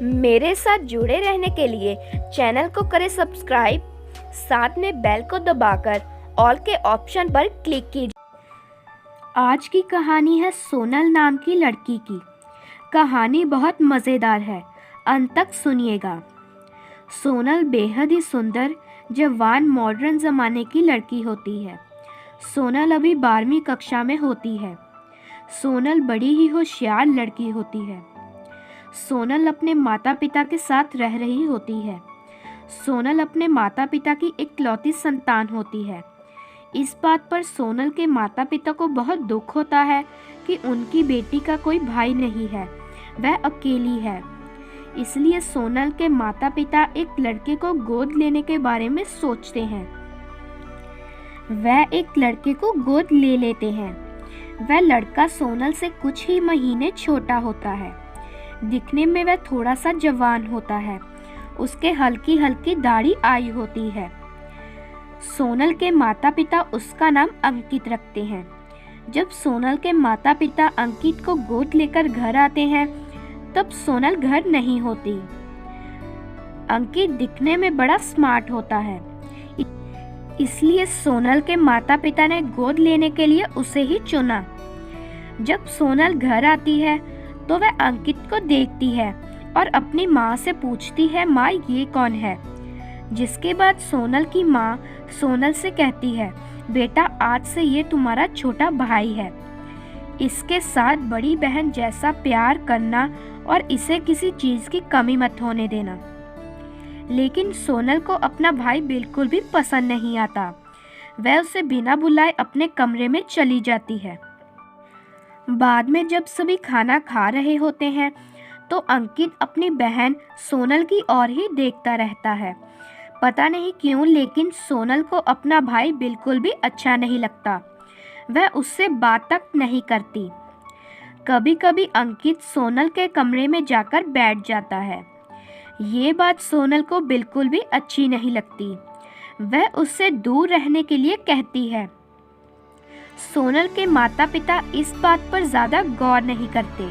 मेरे साथ जुड़े रहने के लिए चैनल को करें सब्सक्राइब, साथ में बेल को दबाकर ऑल के ऑप्शन पर क्लिक कीजिए। आज की कहानी है सोनल नाम की लड़की की। कहानी बहुत मज़ेदार है, अंत तक सुनिएगा। सोनल बेहद ही सुंदर, जवान, मॉडर्न ज़माने की लड़की होती है। सोनल अभी 12वीं कक्षा में होती है। सोनल बड़ी ही होशियार लड़की होती है। सोनल अपने माता पिता के साथ रह रही होती है। सोनल अपने माता पिता की इकलौती संतान होती है। इस बात पर सोनल के माता पिता को बहुत दुख होता है कि उनकी बेटी का कोई भाई नहीं है, वह अकेली है। इसलिए सोनल के माता पिता एक लड़के को गोद लेने के बारे में सोचते हैं। वह एक लड़के को गोद ले लेते हैं। वह लड़का सोनल से कुछ ही महीने छोटा होता है। दिखने में वह थोड़ा सा जवान होता है। उसके हल्की हल्की दाढ़ी आई होती है। सोनल के माता पिता उसका नाम अंकित रखते हैं। जब सोनल के माता पिता अंकित को गोद लेकर घर आते हैं, तब सोनल घर नहीं होती। अंकित दिखने में बड़ा स्मार्ट होता है, इसलिए सोनल के माता पिता ने गोद लेने के लिए उसे ही चुना। जब सोनल घर आती है तो वह अंकित को देखती है और अपनी माँ से पूछती है, माँ ये कौन है? जिसके बाद सोनल की माँ सोनल से कहती है, बेटा आज से ये तुम्हारा छोटा भाई है। इसके साथ बड़ी बहन जैसा प्यार करना और इसे किसी चीज़ की कमी मत होने देना। लेकिन सोनल को अपना भाई बिल्कुल भी पसंद नहीं आता। वह उसे बिना बुलाए अपने कमरे में चली जाती है। बाद में जब सभी खाना खा रहे होते हैं तो अंकित अपनी बहन सोनल की ओर ही देखता रहता है। पता नहीं क्यों, लेकिन सोनल को अपना भाई बिल्कुल भी अच्छा नहीं लगता। वह उससे बात तक नहीं करती। कभी कभी अंकित सोनल के कमरे में जाकर बैठ जाता है। ये बात सोनल को बिल्कुल भी अच्छी नहीं लगती। वह उससे दूर रहने के लिए कहती है। सोनल के माता पिता इस बात पर ज़्यादा गौर नहीं करते,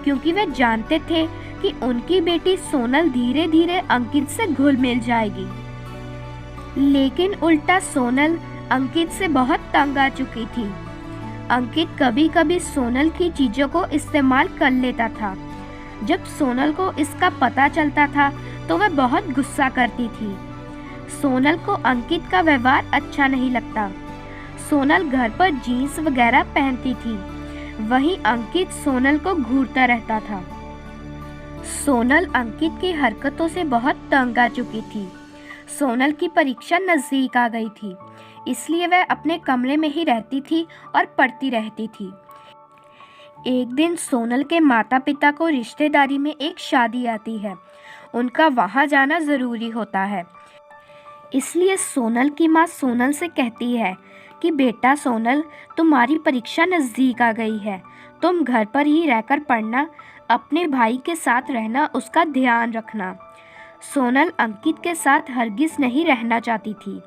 क्योंकि वे जानते थे कि उनकी बेटी सोनल धीरे धीरे अंकित से घुल मिल जाएगी। लेकिन उल्टा सोनल अंकित से बहुत तंग आ चुकी थी। अंकित कभी कभी सोनल की चीज़ों को इस्तेमाल कर लेता था। जब सोनल को इसका पता चलता था तो वह बहुत गुस्सा करती थी। सोनल को अंकित का व्यवहार अच्छा नहीं लगता। सोनल घर पर जीन्स वगैरह पहनती थी, वहीं अंकित सोनल को घूरता रहता था। सोनल अंकित की हरकतों से बहुत तंग आ चुकी थी। सोनल की परीक्षा नज़दीक आ गई थी, इसलिए वह अपने कमरे में ही रहती थी और पढ़ती रहती थी। एक दिन सोनल के माता पिता को रिश्तेदारी में एक शादी आती है। उनका वहाँ जाना ज़रूरी होता है। इसलिए सोनल की माँ सोनल से कहती है कि बेटा सोनल, तुम्हारी परीक्षा नज़दीक आ गई है, तुम घर पर ही रहकर पढ़ना, अपने भाई के साथ रहना, उसका ध्यान रखना। सोनल अंकित के साथ हरगिज़ नहीं रहना चाहती थी,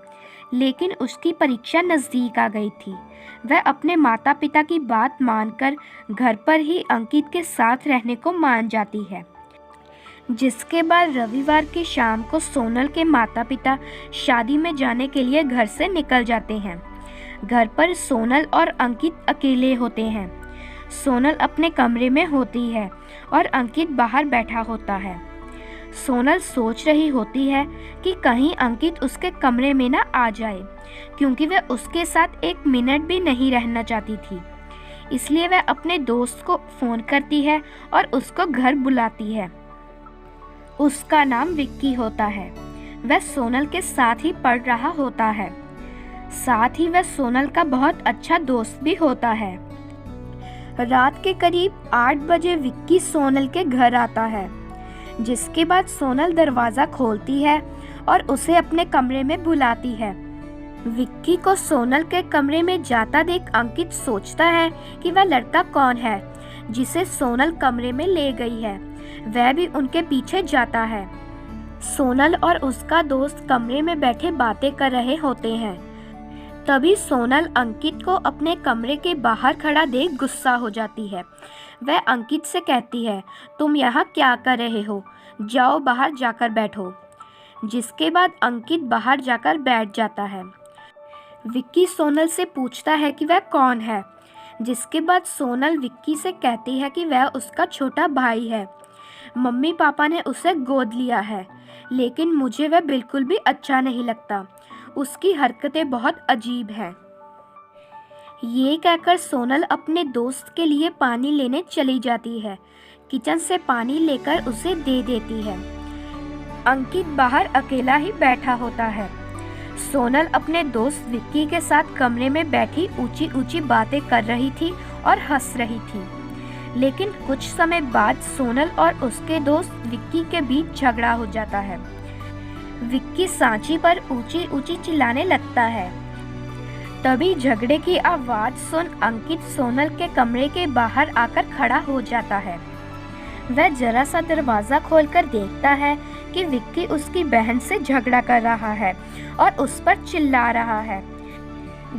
लेकिन उसकी परीक्षा नज़दीक आ गई थी। वह अपने माता पिता की बात मानकर घर पर ही अंकित के साथ रहने को मान जाती है। जिसके बाद रविवार की शाम को सोनल के माता पिता शादी में जाने के लिए घर से निकल जाते हैं। घर पर सोनल और अंकित अकेले होते हैं। सोनल अपने कमरे में होती है और अंकित बाहर बैठा होता है। सोनल सोच रही होती है कि कहीं अंकित उसके कमरे में ना आ जाए, क्योंकि वह उसके साथ एक मिनट भी नहीं रहना चाहती थी। इसलिए वह अपने दोस्त को फ़ोन करती है और उसको घर बुलाती है। उसका नाम विक्की होता है। वह सोनल के साथ ही पढ़ रहा होता है। साथ ही वह सोनल का बहुत अच्छा दोस्त भी होता है। रात के करीब 8 बजे विक्की सोनल के घर आता है। जिसके बाद सोनल दरवाज़ा खोलती है और उसे अपने कमरे में बुलाती है। विक्की को सोनल के कमरे में जाता देख अंकित सोचता है कि वह लड़का कौन है जिसे सोनल कमरे में ले गई है। वह भी उनके पीछे जाता है। सोनल और उसका दोस्त कमरे में बैठे बातें कर रहे होते हैं। तभी सोनल अंकित को अपने कमरे के बाहर खड़ा देख गुस्सा हो जाती है। वह अंकित से कहती है, तुम यहाँ क्या कर रहे हो? जाओ बाहर जाकर बैठो। जिसके बाद अंकित बाहर जाकर बैठ जाता है। विक्की सोनल से पूछता है कि वह कौन है। जिसके बाद सोनल विक्की से कहती है कि वह उसका छोटा भाई है। मम्मी पापा ने उसे गोद लिया है, लेकिन मुझे वह बिल्कुल भी अच्छा नहीं लगता। उसकी हरकतें बहुत अजीब हैं। ये कहकर सोनल अपने दोस्त के लिए पानी लेने चली जाती है। किचन से पानी लेकर उसे दे देती है। अंकित बाहर अकेला ही बैठा होता है। सोनल अपने दोस्त विक्की के साथ कमरे में बैठी ऊंची ऊंची बातें कर रही थी और हंस रही थी। लेकिन कुछ समय बाद सोनल और उसके दोस्त विक्की के बीच झगड़ा हो जाता है। विक्की सांची पर ऊंची ऊंची चिल्लाने लगता है। तभी झगड़े की आवाज सुन अंकित सोनल के कमरे के बाहर आकर खड़ा हो जाता है। वह जरा सा दरवाजा खोलकर देखता है कि विक्की उसकी बहन से झगड़ा कर रहा है और उस पर चिल्ला रहा है।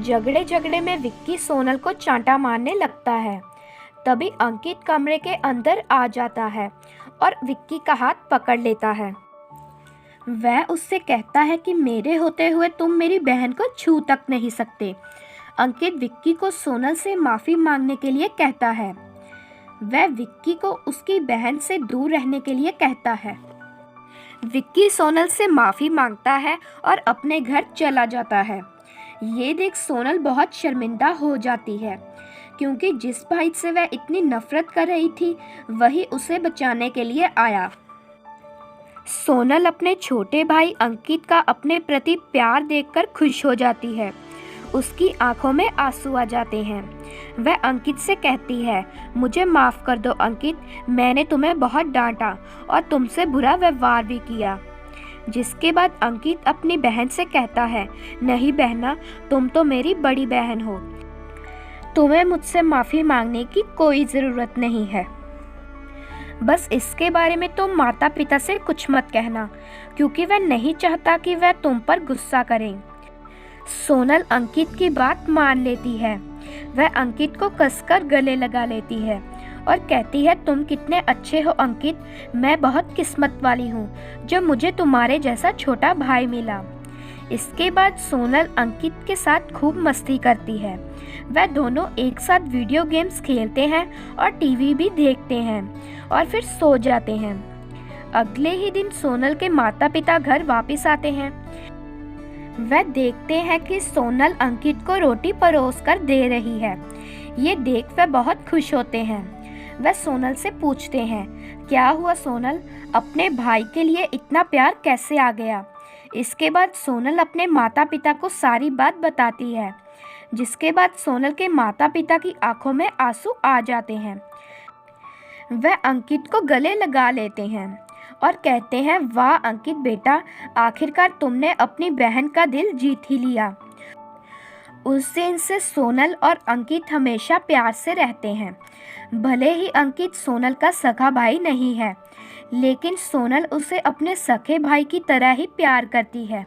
झगड़े में विक्की सोनल को चांटा मारने लगता है। तभी अंकित कमरे के अंदर आ जाता है और विक्की का हाथ पकड़ लेता है। वह उससे कहता है कि मेरे होते हुए तुम मेरी बहन को छू तक नहीं सकते। अंकित विक्की को सोनल से माफ़ी मांगने के लिए कहता है। वह विक्की को उसकी बहन से दूर रहने के लिए कहता है। विक्की सोनल से माफ़ी मांगता है और अपने घर चला जाता है। ये देख सोनल बहुत शर्मिंदा हो जाती है, क्योंकि जिस भाई से वह इतनी नफरत कर रही थी वही उसे बचाने के लिए आया। सोनल अपने छोटे भाई अंकित का अपने प्रति प्यार देखकर खुश हो जाती है। उसकी आंखों में आंसू आ जाते हैं। वह अंकित से कहती है, मुझे माफ़ कर दो अंकित, मैंने तुम्हें बहुत डांटा और तुमसे बुरा व्यवहार भी किया। जिसके बाद अंकित अपनी बहन से कहता है, नहीं बहना, तुम तो मेरी बड़ी बहन हो, तुम्हें मुझसे माफ़ी मांगने की कोई ज़रूरत नहीं है। बस इसके बारे में तुम माता पिता से कुछ मत कहना, क्योंकि वह नहीं चाहता कि वह तुम पर गुस्सा करें। सोनल अंकित की बात मान लेती है। वह अंकित को कसकर गले लगा लेती है और कहती है, तुम कितने अच्छे हो अंकित, मैं बहुत किस्मत वाली हूँ जो मुझे तुम्हारे जैसा छोटा भाई मिला। इसके बाद सोनल अंकित के साथ खूब मस्ती करती है। वह दोनों एक साथ वीडियो गेम्स खेलते हैं और टीवी भी देखते हैं और फिर सो जाते हैं। अगले ही दिन सोनल के माता पिता घर वापस आते हैं। वह देखते हैं कि सोनल अंकित को रोटी परोस कर दे रही है। ये देख वह बहुत खुश होते हैं। वह सोनल से पूछते हैं, क्या हुआ सोनल, अपने भाई के लिए इतना प्यार कैसे आ गया। इसके बाद सोनल अपने माता पिता को सारी बात बताती है। जिसके बाद सोनल के माता पिता की आंखों में आंसू आ जाते हैं। वह अंकित को गले लगा लेते हैं और कहते हैं, वाह अंकित बेटा, आखिरकार तुमने अपनी बहन का दिल जीत ही लिया। उस दिन से सोनल और अंकित हमेशा प्यार से रहते हैं। भले ही अंकित सोनल का सगा भाई नहीं है, लेकिन सोनल उसे अपने सगे भाई की तरह ही प्यार करती है।